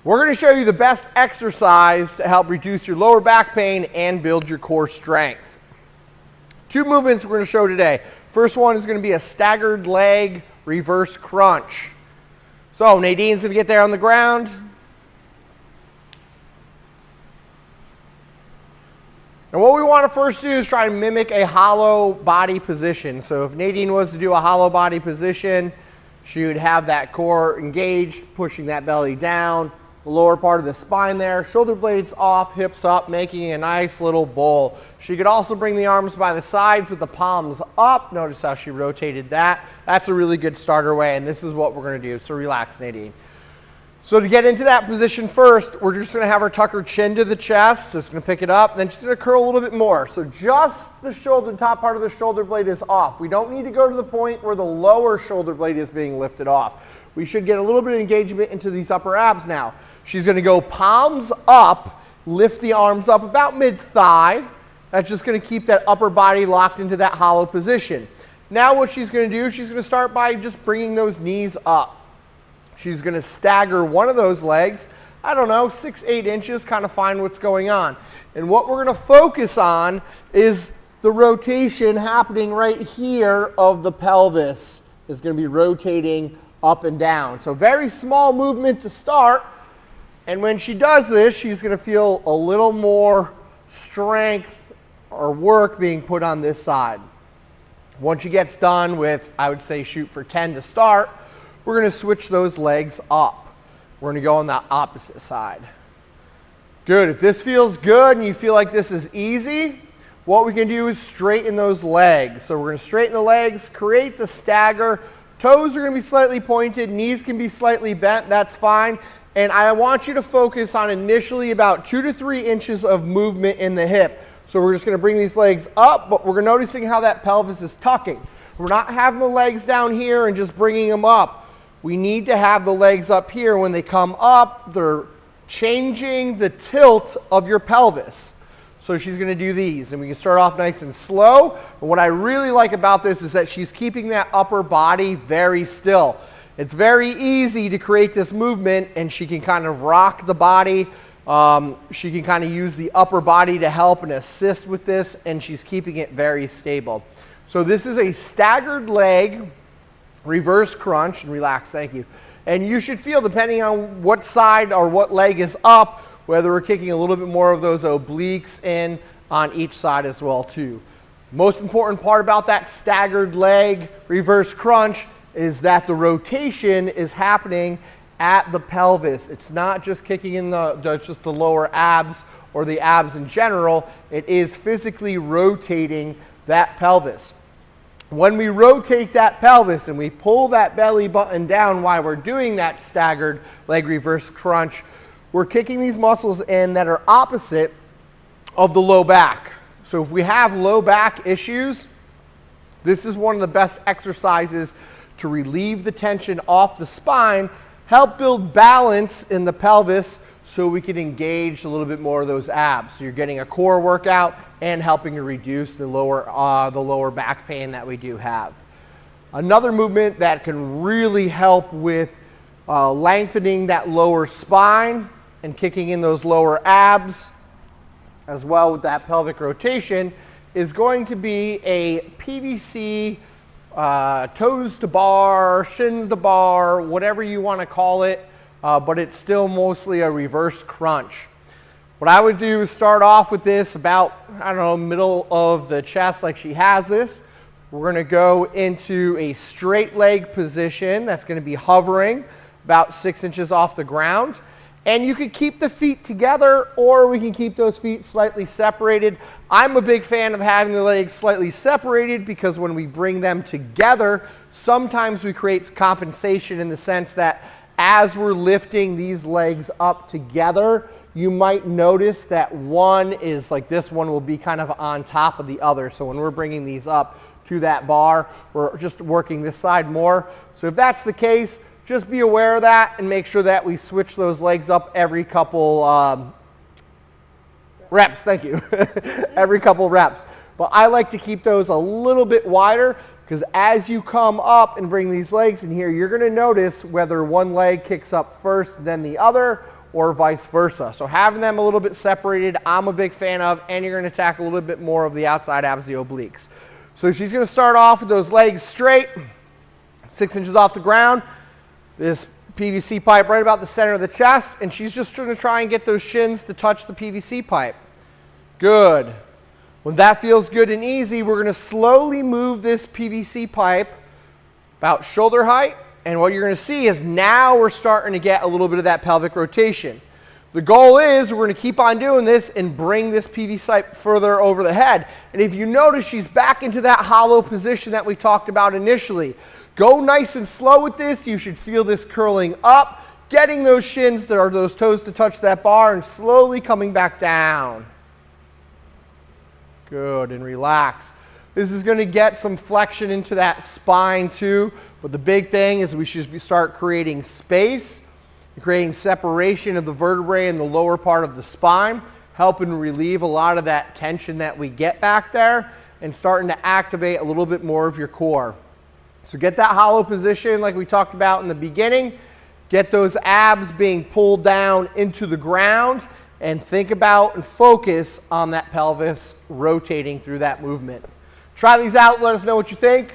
We're going to show you the best exercise to help reduce your lower back pain and build your core strength. Two movements we're going to show today. First one is going to be a staggered leg reverse crunch. So Nadine's going to get there on the ground. And what we want to first do is try to mimic a hollow body position. So if Nadine was to do a hollow body position, she would have that core engaged, pushing that belly down, the lower part of the spine there, shoulder blades off, hips up, making a nice little bowl. She could also bring the arms by the sides with the palms up. Notice how she rotated that. That's a really good starter way, and this is what we're going to do. So relax, Nadine. So to get into that position first, we're just going to have her tuck her chin to the chest. Just going to pick it up, then she's going to curl a little bit more. So just the shoulder, top part of the shoulder blade is off. We don't need to go to the point where the lower shoulder blade is being lifted off. We should get a little bit of engagement into these upper abs now. She's going to go palms up, lift the arms up about mid-thigh. That's just going to keep that upper body locked into that hollow position. Now what she's going to do, she's going to start by just bringing those knees up. She's going to stagger one of those legs, I don't know, 6-8 inches, kind of find what's going on. And what we're going to focus on is the rotation happening right here of the pelvis. It's going to be rotating up and down. So very small movement to start. And when she does this, she's going to feel a little more strength or work being put on this side. Once she gets done with, I would say shoot for 10 to start, we're going to switch those legs up. We're going to go on the opposite side. Good. If this feels good and you feel like this is easy, what we can do is straighten those legs. So we're going to straighten the legs, create the stagger. Toes are going to be slightly pointed, knees can be slightly bent, that's fine. And I want you to focus on initially about 2 to 3 inches of movement in the hip. So we're just going to bring these legs up, but we're noticing how that pelvis is tucking. We're not having the legs down here and just bringing them up. We need to have the legs up here. When they come up, they're changing the tilt of your pelvis. So she's going to do these, and we can start off nice and slow. And what I really like about this is that she's keeping that upper body very still. It's very easy to create this movement, and she can kind of rock the body. She can kind of use the upper body to help and assist with this, and she's keeping it very stable. So this is a staggered leg reverse crunch, and relax, thank you. And you should feel, depending on what side or what leg is up, whether we're kicking a little bit more of those obliques in on each side as well too. Most important part about that staggered leg reverse crunch is that the rotation is happening at the pelvis. It's not just kicking in just the lower abs or the abs in general. It is physically rotating that pelvis. When we rotate that pelvis and we pull that belly button down while we're doing that staggered leg reverse crunch, we're kicking these muscles in that are opposite of the low back. So if we have low back issues, this is one of the best exercises to relieve the tension off the spine, help build balance in the pelvis so we can engage a little bit more of those abs. So you're getting a core workout and helping to reduce the lower back pain that we do have. Another movement that can really help with lengthening that lower spine and kicking in those lower abs, as well with that pelvic rotation, is going to be a Pvc toes to bar, shins to bar, whatever you want to call it. But it's still mostly a reverse crunch. What I would do is start off with this about, I don't know, middle of the chest like she has this. We're going to go into a straight leg position that's going to be hovering about 6 inches off the ground. And you could keep the feet together, or we can keep those feet slightly separated. I'm a big fan of having the legs slightly separated because when we bring them together, sometimes we create compensation in the sense that as we're lifting these legs up together, you might notice that one is like this one will be kind of on top of the other. So when we're bringing these up to that bar, we're just working this side more. So if that's the case, just be aware of that and make sure that we switch those legs up every couple reps. Thank you. Every couple reps. But I like to keep those a little bit wider because as you come up and bring these legs in here, you're going to notice whether one leg kicks up first, then the other, or vice versa. So having them a little bit separated, I'm a big fan of, and you're going to attack a little bit more of the outside abs, the obliques. So she's going to start off with those legs straight, 6 inches off the ground, this PVC pipe right about the center of the chest, and she's just going to try and get those shins to touch the PVC pipe. Good. When that feels good and easy, we're going to slowly move this PVC pipe about shoulder height, and what you're going to see is now we're starting to get a little bit of that pelvic rotation. The goal is we're going to keep on doing this and bring this PVC pipe further over the head. And if you notice, she's back into that hollow position that we talked about initially. Go nice and slow with this. You should feel this curling up, getting those shins, that are those toes to touch that bar, and slowly coming back down. Good, and relax. This is going to get some flexion into that spine too, but the big thing is we should start creating space, creating separation of the vertebrae in the lower part of the spine, helping relieve a lot of that tension that we get back there, and starting to activate a little bit more of your core. So get that hollow position like we talked about in the beginning, get those abs being pulled down into the ground, and think about and focus on that pelvis rotating through that movement. Try these out, let us know what you think.